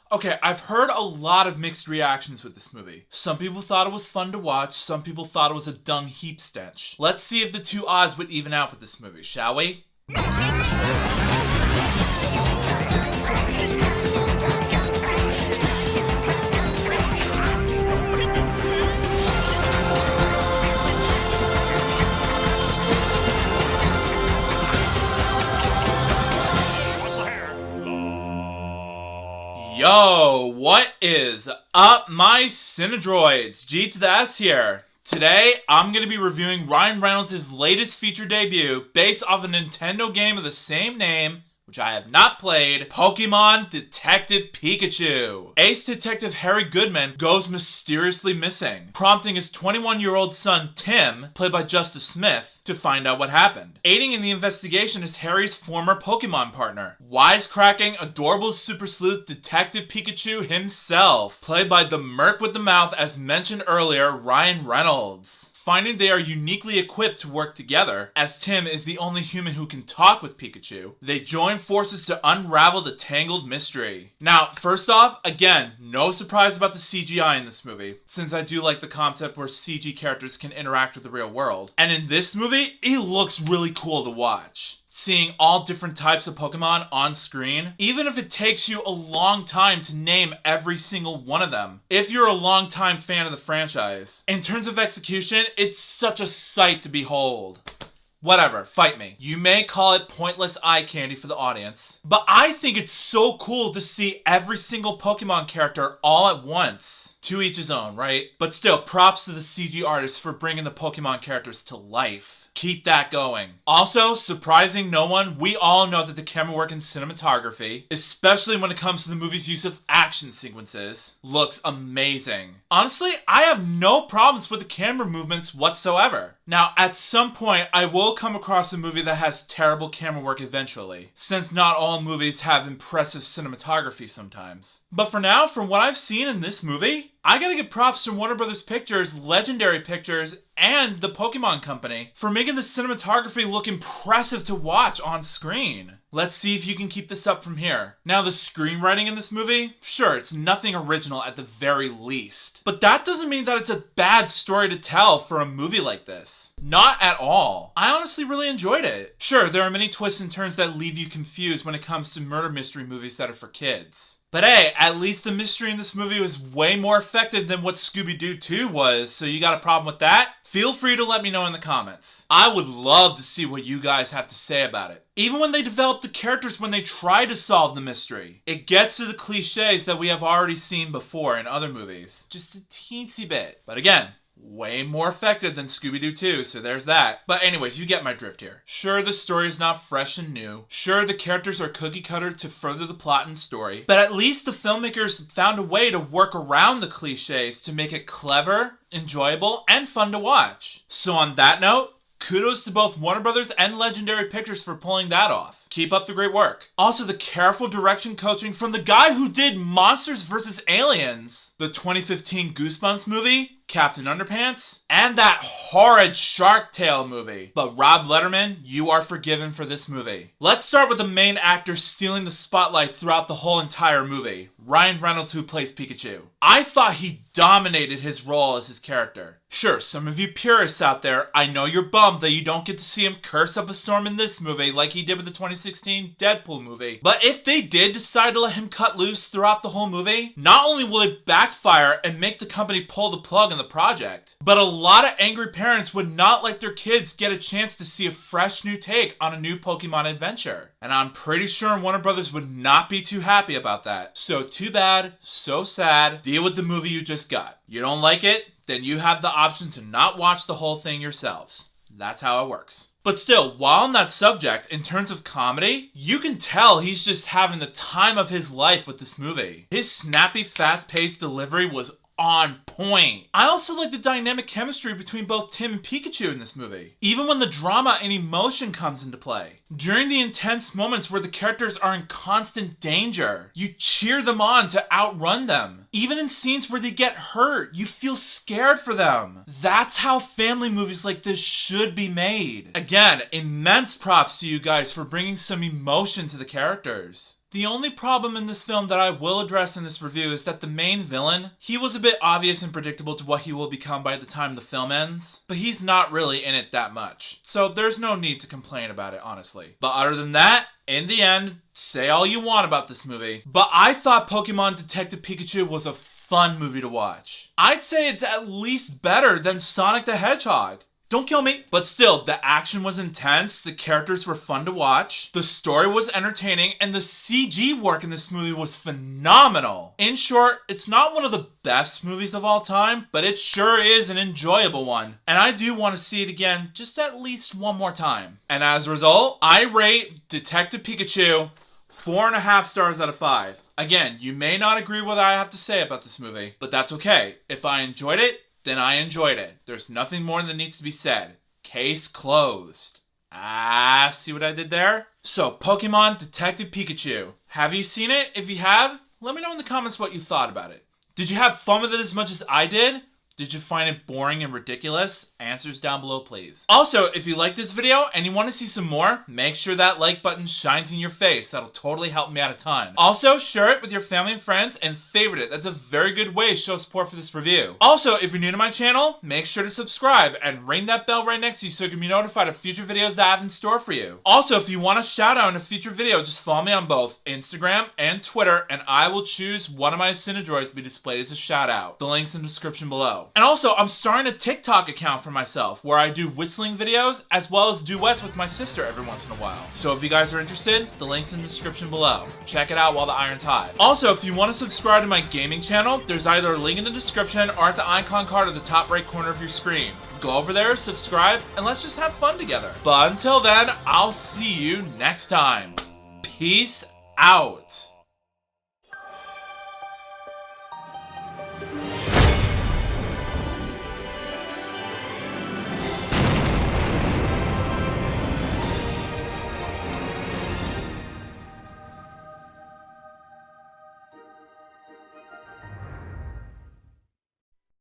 Okay, I've heard a lot of mixed reactions with this movie. Some people thought it was fun to watch, some people thought it was a dung heap stench. Let's see if the two odds would even out with this movie, shall we? Yo, what is up, my Cinedroids? G to the S here. Today, I'm going to be reviewing Ryan Reynolds' latest feature debut based off a Nintendo game of the same name, which I have not played, Pokémon Detective Pikachu. Ace Detective Harry Goodman goes mysteriously missing, prompting his 21-year-old son, Tim, played by Justice Smith, to find out what happened. Aiding in the investigation is Harry's former Pokemon partner, wisecracking, adorable super sleuth Detective Pikachu himself, played by the merc with the mouth as mentioned earlier, Ryan Reynolds. Finding they are uniquely equipped to work together, as Tim is the only human who can talk with Pikachu, they join forces to unravel the tangled mystery. Now, first off, again, no surprise about the CGI in this movie, since I do like the concept where CG characters can interact with the real world. And in this movie, it looks really cool to watch. Seeing all different types of Pokemon on screen, even if it takes you a long time to name every single one of them, if you're a long-time fan of the franchise. In terms of execution, it's such a sight to behold. Whatever, fight me. You may call it pointless eye candy for the audience, but I think it's so cool to see every single Pokemon character all at once. To each his own, right? But still, props to the CG artists for bringing the Pokemon characters to life. Keep that going. Also, surprising no one, we all know that the camera work in cinematography, especially when it comes to the movie's use of action sequences, looks amazing. Honestly, I have no problems with the camera movements whatsoever. Now, at some point, I will come across a movie that has terrible camera work eventually, since not all movies have impressive cinematography sometimes. But for now, from what I've seen in this movie, I gotta give props to Warner Brothers Pictures, Legendary Pictures, and the Pokemon Company for making the cinematography look impressive to watch on screen. Let's see if you can keep this up from here. Now, the screenwriting in this movie, sure, it's nothing original at the very least. But that doesn't mean that it's a bad story to tell for a movie like this. Not at all. I honestly really enjoyed it. Sure, there are many twists and turns that leave you confused when it comes to murder mystery movies that are for kids. But hey, at least the mystery in this movie was way more effective than what Scooby-Doo 2 was, so you got a problem with that? Feel free to let me know in the comments. I would love to see what you guys have to say about it. Even when they develop the characters when they try to solve the mystery, it gets to the cliches that we have already seen before in other movies. Just a teensy bit. But again, way more effective than Scooby-Doo 2, so there's that. But anyways, you get my drift here. Sure, the story is not fresh and new. Sure, the characters are cookie-cutter to further the plot and story. But at least the filmmakers found a way to work around the cliches to make it clever, enjoyable, and fun to watch. So on that note, kudos to both Warner Brothers and Legendary Pictures for pulling that off. Keep up the great work. Also, the careful direction coaching from the guy who did Monsters vs. Aliens, the 2015 Goosebumps movie, Captain Underpants, and that horrid Shark Tale movie. But Rob Letterman, you are forgiven for this movie. Let's start with the main actor stealing the spotlight throughout the whole entire movie, Ryan Reynolds, who plays Pikachu. I thought he dominated his role as his character. Sure, some of you purists out there, I know you're bummed that you don't get to see him curse up a storm in this movie like he did with the 2016 Deadpool movie. But if they did decide to let him cut loose throughout the whole movie, not only will it backfire and make the company pull the plug on the project, but a lot of angry parents would not let their kids get a chance to see a fresh new take on a new Pokemon adventure. And I'm pretty sure Warner Brothers would not be too happy about that. So too bad, so sad, deal with the movie you just got. You don't like it? Then you have the option to not watch the whole thing yourselves. That's how it works. But still, while on that subject, in terms of comedy, you can tell he's just having the time of his life with this movie. His snappy, fast-paced delivery was on point. I also like the dynamic chemistry between both Tim and Pikachu in this movie, even when the drama and emotion comes into play. During the intense moments where the characters are in constant danger, you cheer them on to outrun them. Even in scenes where they get hurt, you feel scared for them. That's how family movies like this should be made. Again, immense props to you guys for bringing some emotion to the characters. The only problem in this film that I will address in this review is that the main villain, he was a bit obvious and predictable to what he will become by the time the film ends, but he's not really in it that much. So there's no need to complain about it, honestly. But other than that, in the end, say all you want about this movie, but I thought Pokemon Detective Pikachu was a fun movie to watch. I'd say it's at least better than Sonic the Hedgehog. Don't kill me. But still, the action was intense, the characters were fun to watch, the story was entertaining, and the CG work in this movie was phenomenal. In short, it's not one of the best movies of all time, but it sure is an enjoyable one. And I do want to see it again, just at least one more time. And as a result, I rate Detective Pikachu 4.5 stars out of 5. Again, you may not agree with what I have to say about this movie, but that's okay. If I enjoyed it, then I enjoyed it. There's nothing more that needs to be said. Case closed. Ah, see what I did there? So, Pokemon Detective Pikachu. Have you seen it? If you have, let me know in the comments what you thought about it. Did you have fun with it as much as I did? Did you find it boring and ridiculous? Answers down below, please. Also, if you like this video and you want to see some more, make sure that like button shines in your face. That'll totally help me out a ton. Also, share it with your family and friends and favorite it. That's a very good way to show support for this review. Also, if you're new to my channel, make sure to subscribe and ring that bell right next to you so you can be notified of future videos that I have in store for you. Also, if you want a shout out in a future video, just follow me on both Instagram and Twitter, and I will choose one of my Cinedroids to be displayed as a shout out. The link's in the description below. And also, I'm starting a TikTok account for myself where I do whistling videos as well as duets with my sister every once in a while. So if you guys are interested, the link's in the description below. Check it out while the iron's hot. Also, if you want to subscribe to my gaming channel, there's either a link in the description or at the icon card at the top right corner of your screen. Go over there, subscribe, and let's just have fun together. But until then, I'll see you next time. Peace out.